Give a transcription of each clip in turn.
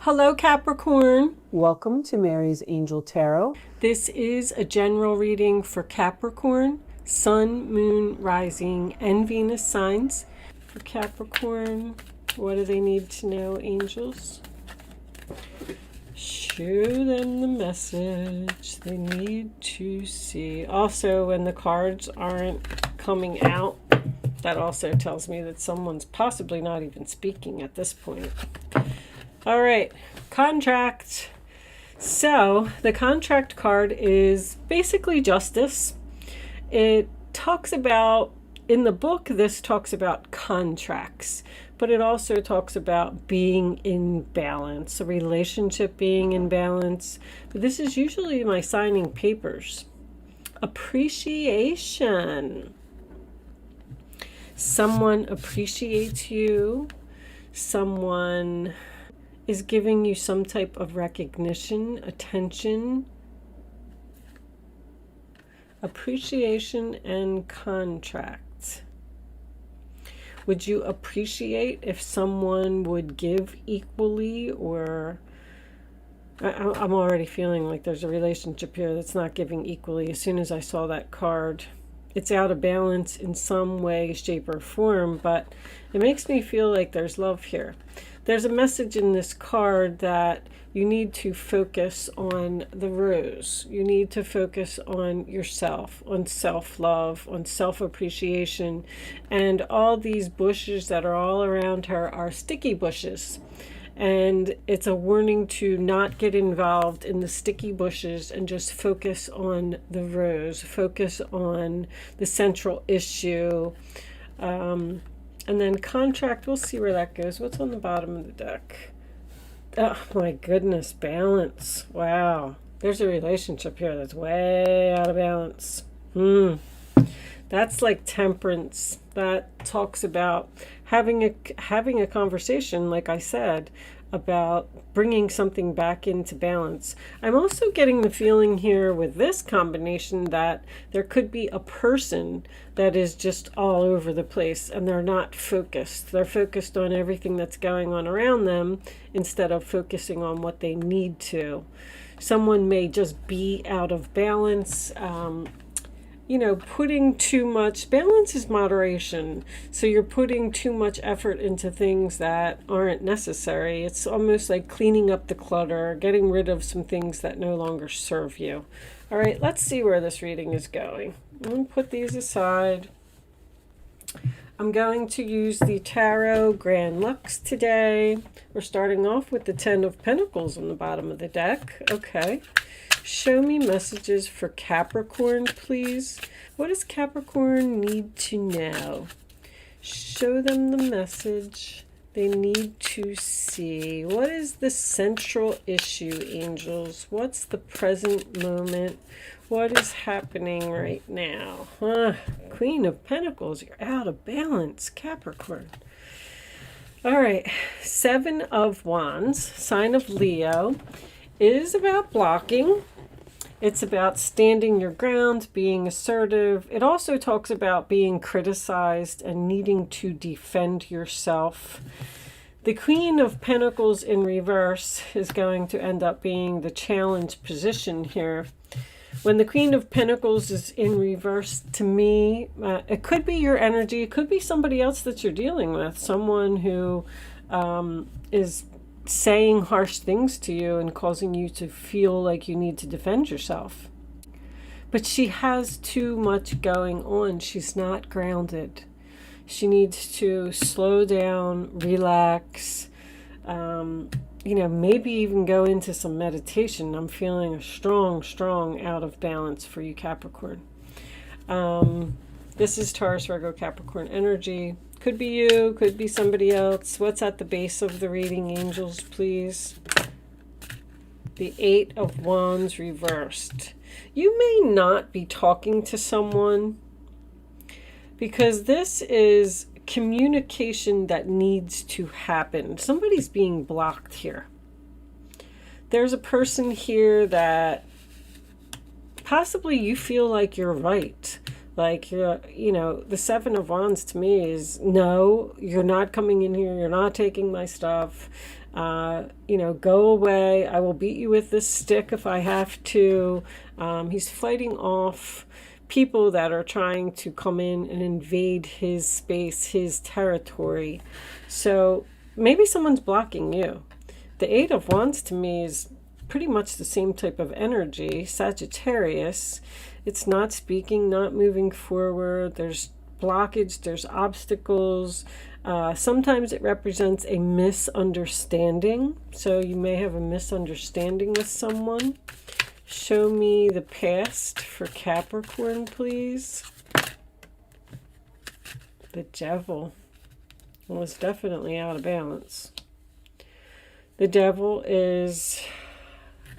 Hello, Capricorn. Welcome to Mary's Angel Tarot. This is a general reading for Capricorn, Sun, Moon, Rising, and Venus signs. For Capricorn, what do they need to know, angels? Show them the message they need to see. Also, when the cards aren't coming out, that also tells me that someone's possibly not even speaking at this point. All right, contract. So the contract card is basically justice. It talks about, in the book, this talks about contracts, but it also talks about being in balance, a relationship being in balance. But this is usually my signing papers. Appreciation. Someone appreciates you. Someone is giving you some type of recognition, attention, appreciation, and contract. Would you appreciate if someone would give equally, or I'm already feeling like there's a relationship here that's not giving equally. As soon as I saw that card, it's out of balance in some way, shape, or form, but it makes me feel like there's love here. There's a message in this card that you need to focus on the rose. You need to focus on yourself, on self-love, on self-appreciation. And all these bushes that are all around her are sticky bushes. And it's a warning to not get involved in the sticky bushes and just focus on the rose, focus on the central issue. And then contract, we'll see where that goes. What's on the bottom of the deck? Oh my goodness, balance. Wow. There's a relationship here that's way out of balance. That's like temperance. That talks about having a conversation, like I said, about bringing something back into balance. I'm also getting the feeling here with this combination that there could be a person that is just all over the place and they're not focused. They're focused on everything that's going on around them instead of focusing on what they need to. Someone may just be out of balance. Putting too much, balance is moderation. So you're putting too much effort into things that aren't necessary. It's almost like cleaning up the clutter, getting rid of some things that no longer serve you. All right, let's see where this reading is going. I'm going to put these aside. I'm going to use the Tarot Grand Lux today. We're starting off with the Ten of Pentacles on the bottom of the deck. Okay. Show me messages for Capricorn, please. What does Capricorn need to know? Show them the message they need to see. What is the central issue, angels? What's the present moment? What is happening right now? Queen of Pentacles, you're out of balance, Capricorn. All right, Seven of Wands, sign of Leo. It is about blocking. It's about standing your ground, being assertive. It also talks about being criticized and needing to defend yourself. The Queen of Pentacles in reverse is going to end up being the challenge position here. When the Queen of Pentacles is in reverse, to me, it could be your energy. It could be somebody else that you're dealing with. Someone who is saying harsh things to you and causing you to feel like you need to defend yourself. But she has too much going on. She's not grounded. She needs to slow down, relax, maybe even go into some meditation. I'm feeling a strong out of balance for you, Capricorn. This is Taurus, Virgo, Capricorn energy. Could be you, could be somebody else. What's at the base of the reading, angels, please? The Eight of Wands reversed. You may not be talking to someone because this is communication that needs to happen. Somebody's being blocked here. There's a person here that possibly you feel like you're right. Like, the Seven of Wands to me is, no, you're not coming in here. You're not taking my stuff. Go away. I will beat you with this stick if I have to. He's fighting off people that are trying to come in and invade his space, his territory. So maybe someone's blocking you. The Eight of Wands to me is pretty much the same type of energy. Sagittarius. It's not speaking, not moving forward. There's blockage, there's obstacles. Sometimes it represents a misunderstanding. So you may have a misunderstanding with someone. Show me the past for Capricorn, please. The Devil. Well, it's definitely out of balance. The Devil is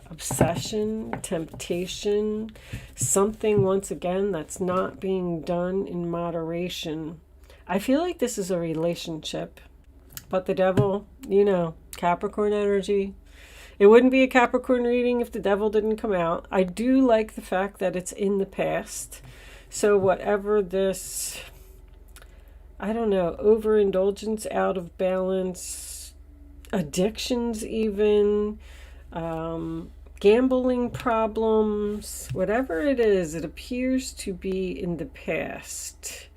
obsession, temptation, something, once again, that's not being done in moderation. I feel like this is a relationship, but the Devil, Capricorn energy. It wouldn't be a Capricorn reading if the Devil didn't come out. I do like the fact that it's in the past. So whatever this, overindulgence, out of balance, addictions even, gambling problems, whatever it is, it appears to be in the past.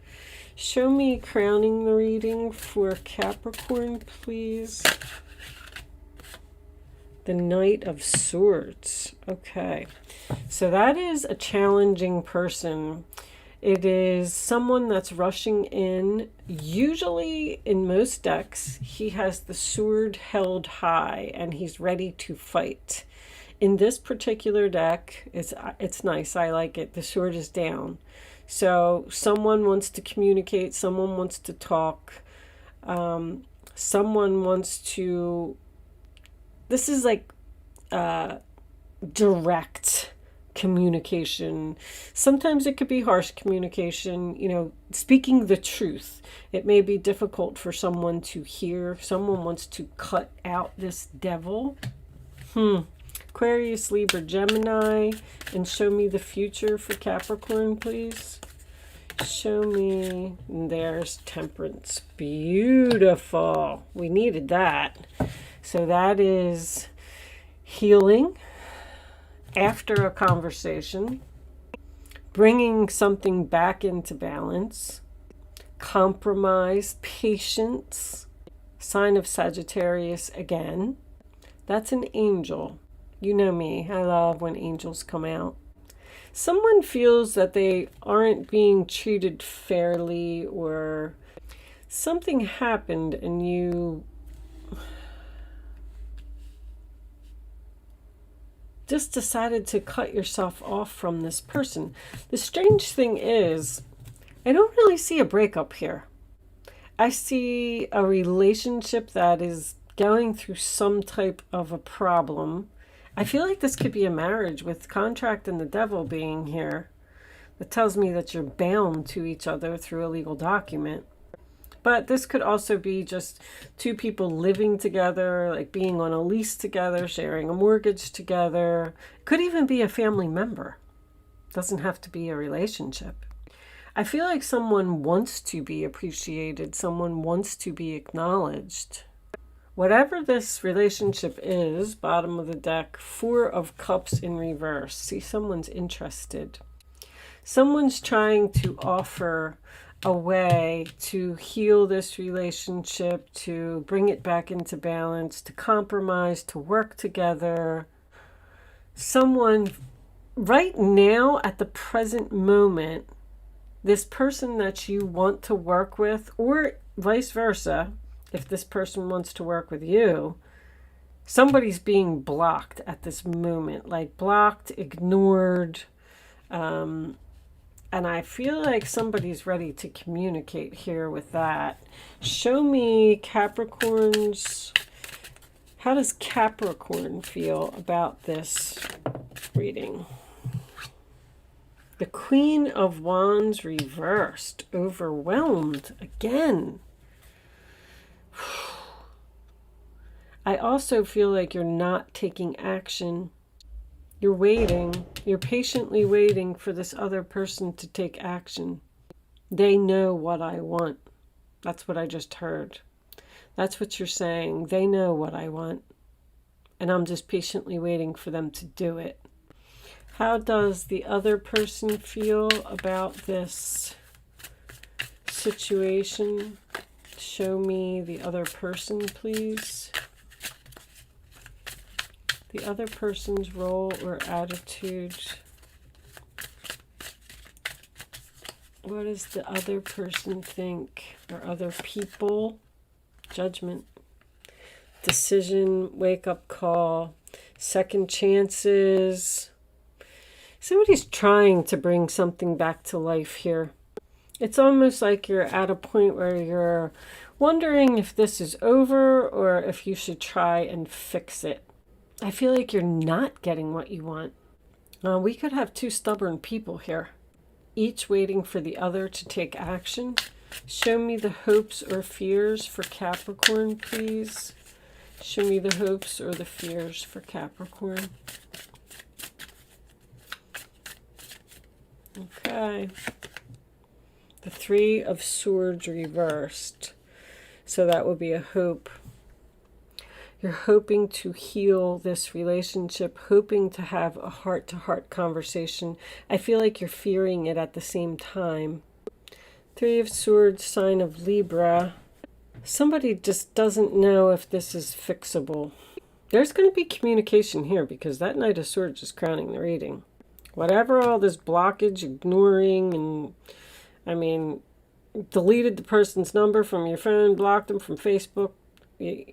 Show me crowning the reading for Capricorn, please. The Knight of Swords. Okay. So that is a challenging person. It is someone that's rushing in. Usually in most decks, he has the sword held high and he's ready to fight. In this particular deck, it's nice. I like it. The sword is down. So someone wants to communicate. Someone wants to talk. Someone wants to... This is like direct communication. Sometimes it could be harsh communication, speaking the truth. It may be difficult for someone to hear. Someone wants to cut out this devil. Aquarius, Libra, Gemini. And show me the future for Capricorn, please. Show me. There's Temperance. Beautiful. We needed that. So that is healing after a conversation, bringing something back into balance, compromise, patience, sign of Sagittarius again. That's an angel. You know me, I love when angels come out. Someone feels that they aren't being treated fairly, or something happened and you just decided to cut yourself off from this person. The strange thing is, I don't really see a breakup here. I see a relationship that is going through some type of a problem. I feel like this could be a marriage with contract and the devil being here. That tells me that you're bound to each other through a legal document. But this could also be just two people living together, like being on a lease together, sharing a mortgage together. Could even be a family member. Doesn't have to be a relationship. I feel like someone wants to be appreciated. Someone wants to be acknowledged. Whatever this relationship is, bottom of the deck, Four of Cups in reverse. See, someone's interested. Someone's trying to offer a way to heal this relationship, to bring it back into balance, to compromise, to work together. Someone right now at the present moment, this person that you want to work with, or vice versa, if this person wants to work with you, somebody's being blocked at this moment, like blocked, ignored, and I feel like somebody's ready to communicate here with that. Show me Capricorn's... How does Capricorn feel about this reading? The Queen of Wands reversed. Overwhelmed again. I also feel like you're not taking action. You're waiting. You're patiently waiting for this other person to take action. They know what I want. That's what I just heard. That's what you're saying. They know what I want, and I'm just patiently waiting for them to do it. How does the other person feel about this situation? Show me the other person, please. The other person's role or attitude. What does the other person think? Or other people? Judgment. Decision, wake-up call, second chances. Somebody's trying to bring something back to life here. It's almost like you're at a point where you're wondering if this is over or if you should try and fix it. I feel like you're not getting what you want. We could have two stubborn people here, each waiting for the other to take action. Show me the hopes or fears for Capricorn, please. Show me the hopes or the fears for Capricorn. Okay. The Three of Swords reversed. So that would be a hope. You're hoping to heal this relationship, hoping to have a heart-to-heart conversation. I feel like you're fearing it at the same time. Three of Swords, sign of Libra. Somebody just doesn't know if this is fixable. There's going to be communication here because that Knight of Swords is crowning the reading. Whatever all this blockage, ignoring, and deleted the person's number from your phone, blocked them from Facebook.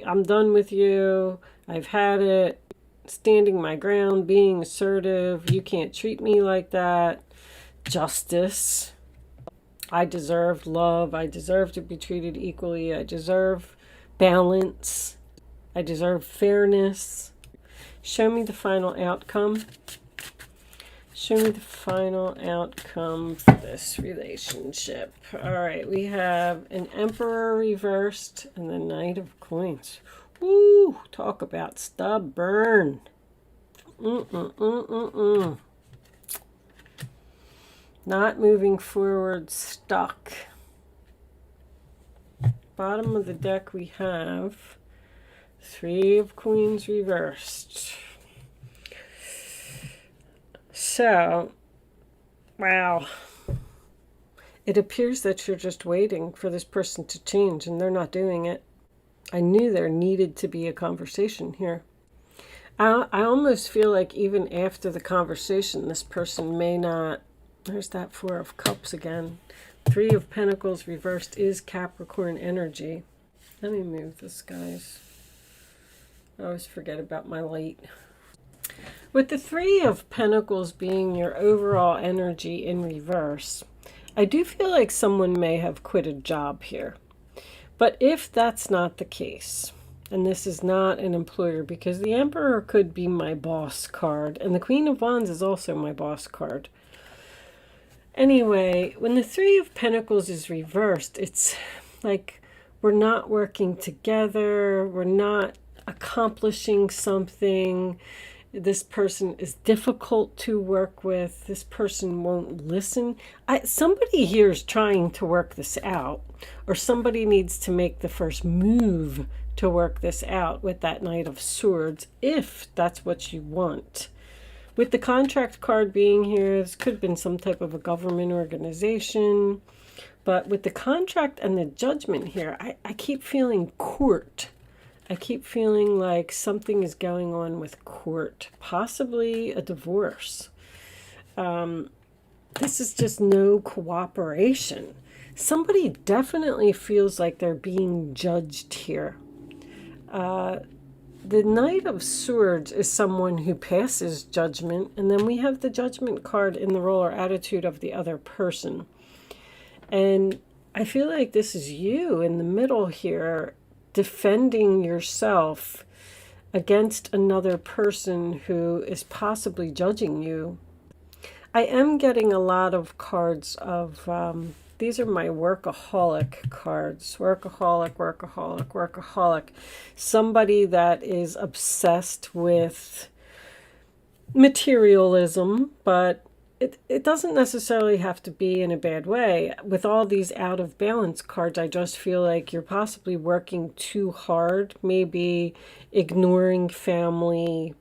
I'm done with you. I've had it. Standing my ground, being assertive. You can't treat me like that. Justice. I deserve love. I deserve to be treated equally. I deserve balance. I deserve fairness. Show me the final outcome. Show me the final outcome for this relationship. All right, we have an Emperor reversed and the Knight of Coins. Woo, talk about stubborn. Not moving forward, stuck. Bottom of the deck we have Three of Queens reversed. So, wow. It appears that you're just waiting for this person to change and they're not doing it. I knew there needed to be a conversation here. I almost feel like even after the conversation, this person may not... There's that Four of Cups again. Three of Pentacles reversed is Capricorn energy. Let me move this, guys. I always forget about my light. With the Three of Pentacles being your overall energy in reverse, I do feel like someone may have quit a job here. But if that's not the case, and this is not an employer, because the Emperor could be my boss card, and the Queen of Wands is also my boss card. Anyway, when the Three of Pentacles is reversed, it's like we're not working together, we're not accomplishing something. This person is difficult to work with. This person won't listen. Somebody here is trying to work this out, or somebody needs to make the first move to work this out with that Knight of Swords, if that's what you want. With the contract card being here, this could have been some type of a government organization. But with the contract and the Judgment here, I keep feeling court. I keep feeling like something is going on with court, possibly a divorce. This is just no cooperation. Somebody definitely feels like they're being judged here. The Knight of Swords is someone who passes judgment, and then we have the Judgment card in the role or attitude of the other person. And I feel like this is you in the middle here, defending yourself against another person who is possibly judging you. I am getting a lot of cards of, these are my workaholic cards. Workaholic, workaholic, workaholic. Somebody that is obsessed with materialism, but it doesn't necessarily have to be in a bad way. With all these out of balance cards, I just feel like you're possibly working too hard, maybe ignoring family.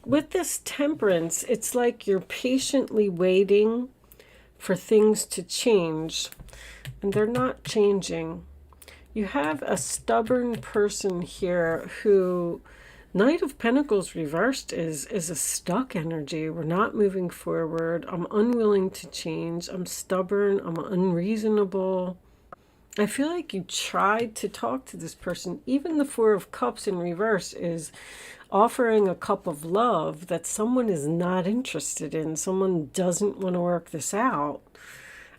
With this temperance, it's like you're patiently waiting for things to change, and they're not changing. You have a stubborn person here who, Knight of Pentacles reversed is a stuck energy. We're not moving forward. I'm unwilling to change. I'm stubborn. I'm unreasonable. I feel like you tried to talk to this person. Even the Four of Cups in reverse is offering a cup of love that someone is not interested in. Someone doesn't want to work this out.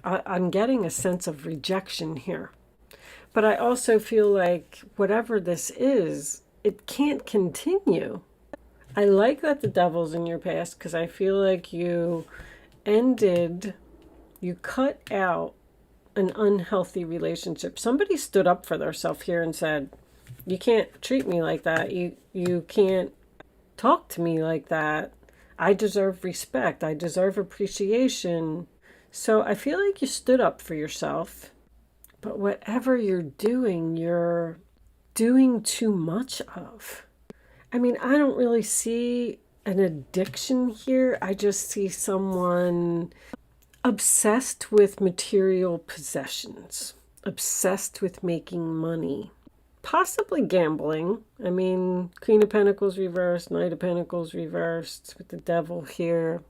I'm getting a sense of rejection here. But I also feel like whatever this is, it can't continue. I like that the devil's in your past because I feel like you cut out an unhealthy relationship. Somebody stood up for themselves here and said, you can't treat me like that. You can't talk to me like that. I deserve respect. I deserve appreciation. So I feel like you stood up for yourself. But whatever you're doing too much of. I mean, I don't really see an addiction here. I just see someone obsessed with material possessions, obsessed with making money, possibly gambling. I mean, Queen of Pentacles reversed, Knight of Pentacles reversed with the devil here.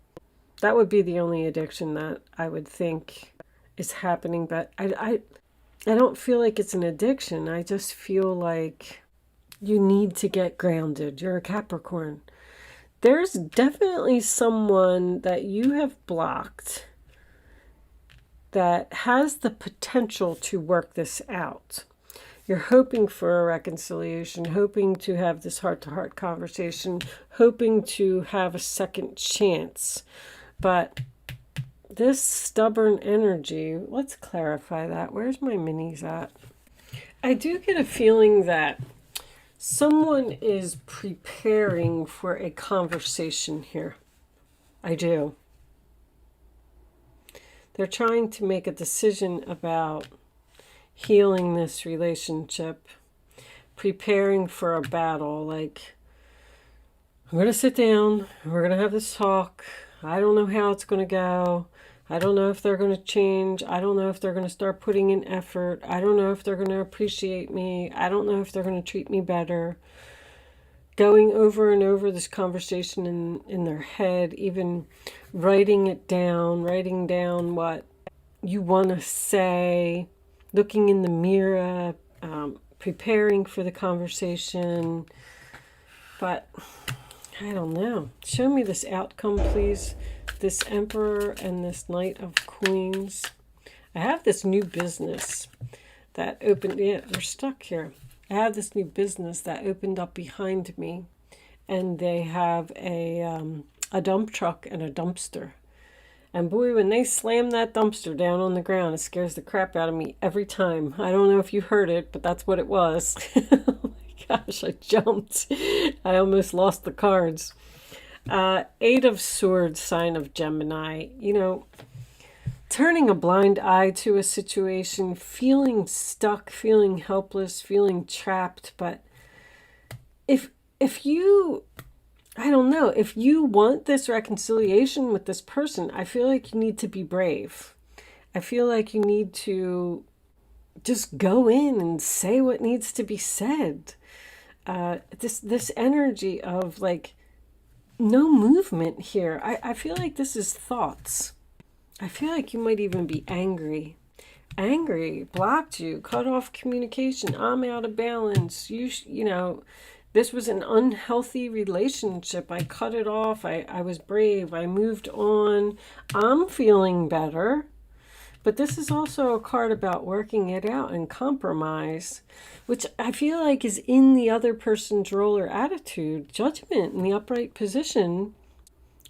That would be the only addiction that I would think is happening. But I don't feel like it's an addiction. I just feel like you need to get grounded. You're a Capricorn. There's definitely someone that you have blocked that has the potential to work this out. You're hoping for a reconciliation, hoping to have this heart-to-heart conversation, hoping to have a second chance. But this stubborn energy, let's clarify that. Where's my minis at? I do get a feeling that someone is preparing for a conversation here. I do. They're trying to make a decision about healing this relationship, preparing for a battle. Like, I'm going to sit down, we're going to have this talk. I don't know how it's going to go. I don't know if they're going to change. I don't know if they're going to start putting in effort. I don't know if they're going to appreciate me. I don't know if they're going to treat me better. Going over and over this conversation in their head, even writing it down, writing down what you want to say, looking in the mirror, preparing for the conversation. But I don't know. Show me this outcome, please. This Emperor and this Knight of Queens. I have this new business that opened. Yeah, we're stuck here. I have this new business that opened up behind me, and they have a dump truck and a dumpster. And boy, when they slam that dumpster down on the ground, it scares the crap out of me every time. I don't know if you heard it, but that's what it was. Oh my gosh, I jumped. I almost lost the cards. Eight of Swords, sign of Gemini. You know, turning a blind eye to a situation, feeling stuck, feeling helpless, feeling trapped. But if you, I don't know, if you want this reconciliation with this person, I feel like you need to be brave. I feel like you need to just go in and say what needs to be said. This energy of like no movement here. I feel like this is thoughts. I feel like you might even be angry. Angry, blocked you, cut off communication. I'm out of balance. You know, this was an unhealthy relationship. I cut it off. I was brave. I moved on. I'm feeling better. But this is also a card about working it out and compromise, which I feel like is in the other person's role or attitude. Judgment in the upright position.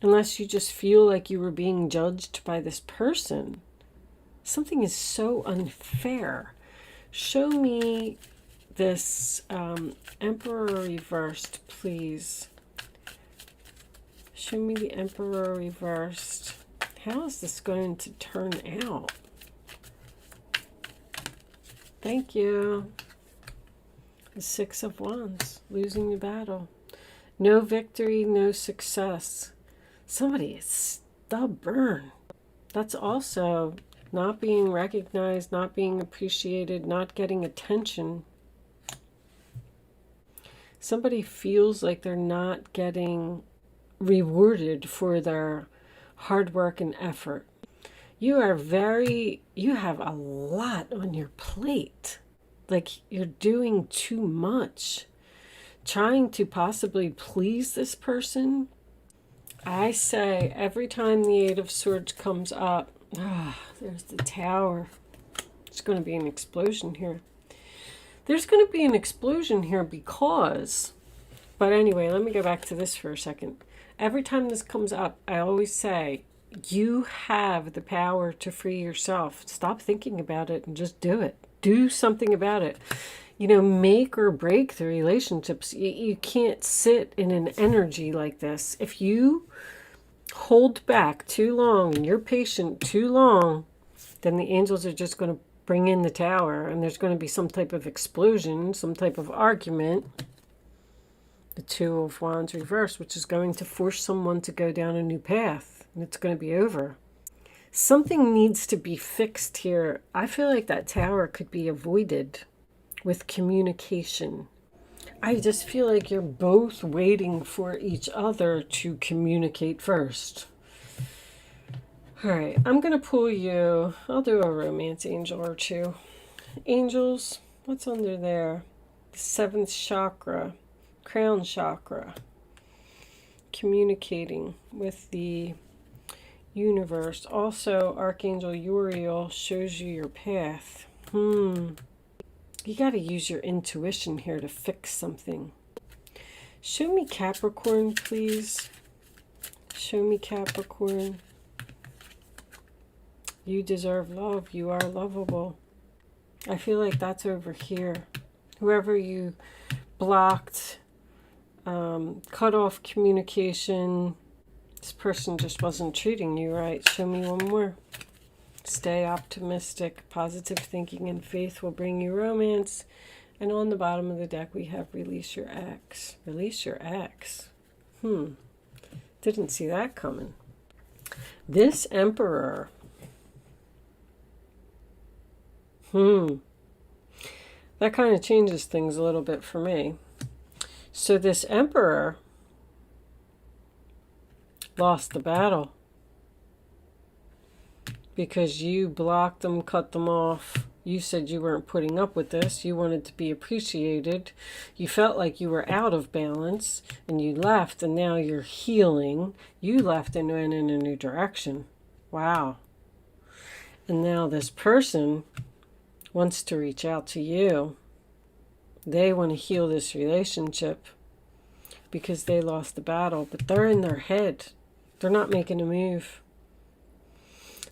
Unless you just feel like you were being judged by this person. Something is so unfair. Show me this Emperor reversed, please. Show me the Emperor reversed. How is this going to turn out? Thank you. The Six of Wands, losing the battle. No victory, no success. Somebody is stubborn. That's also not being recognized, not being appreciated, not getting attention. Somebody feels like they're not getting rewarded for their hard work and effort. You have a lot on your plate. Like you're doing too much. Trying to possibly please this person. I say every time the Eight of Swords comes up, there's the Tower. There's going to be an explosion here. There's going to be an explosion here because, but anyway, let me go back to this for a second. Every time this comes up, I always say, you have the power to free yourself. Stop thinking about it and just do it. Do something about it. You know, make or break the relationships. You can't sit in an energy like this. If you hold back too long and you're patient too long, then the angels are just going to bring in the Tower and there's going to be some type of explosion, some type of argument. The Two of Wands reversed, which is going to force someone to go down a new path, and it's going to be over. Something needs to be fixed here. I feel like that Tower could be avoided with communication. I just feel like you're both waiting for each other to communicate first. All right, I'm going to pull you. I'll do a romance angel or two. Angels, what's under there? The 7th chakra. Crown chakra, communicating with the universe. Also, Archangel Uriel shows you your path. You got to use your intuition here to fix something. Show me Capricorn, please. Show me Capricorn. You deserve love. You are lovable. I feel like that's over here. Whoever you blocked, cut off communication, this person just wasn't treating you right. Show me one more. Stay optimistic. Positive thinking and faith will bring you romance. And on the bottom of the deck we have release your ex. Release your ex. Didn't see that coming. This Emperor. That kind of changes things a little bit for me. So this Emperor lost the battle because you blocked them, cut them off. You said you weren't putting up with this. You wanted to be appreciated. You felt like you were out of balance and you left, and now you're healing. You left and went in a new direction. Wow. And now this person wants to reach out to you. They want to heal this relationship because they lost the battle, but they're in their head. They're not making a move.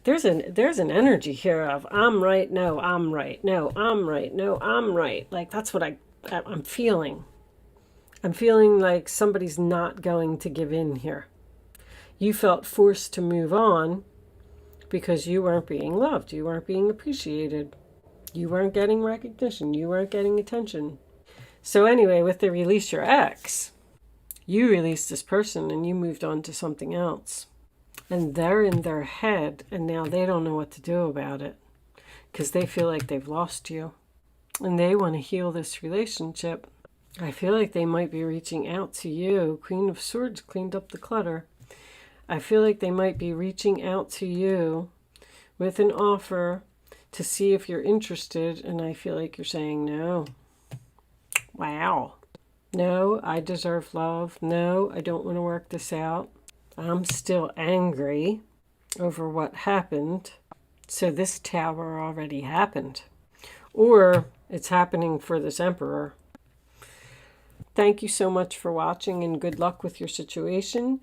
There's an energy here of I'm right, no, I'm right, no, I'm right, no, I'm right. Like that's what I'm feeling. I'm feeling like somebody's not going to give in here. You felt forced to move on because you weren't being loved. You weren't being appreciated. You weren't getting recognition. You weren't getting attention. So anyway, with the release your ex, you released this person and you moved on to something else. And they're in their head and now they don't know what to do about it because they feel like they've lost you. And they want to heal this relationship. I feel like they might be reaching out to you. Queen of Swords cleaned up the clutter. I feel like they might be reaching out to you with an offer to see if you're interested, and I feel like you're saying no. Wow. No, I deserve love. No, I don't want to work this out. I'm still angry over what happened. So this Tower already happened. Or it's happening for this Emperor. Thank you so much for watching and good luck with your situation.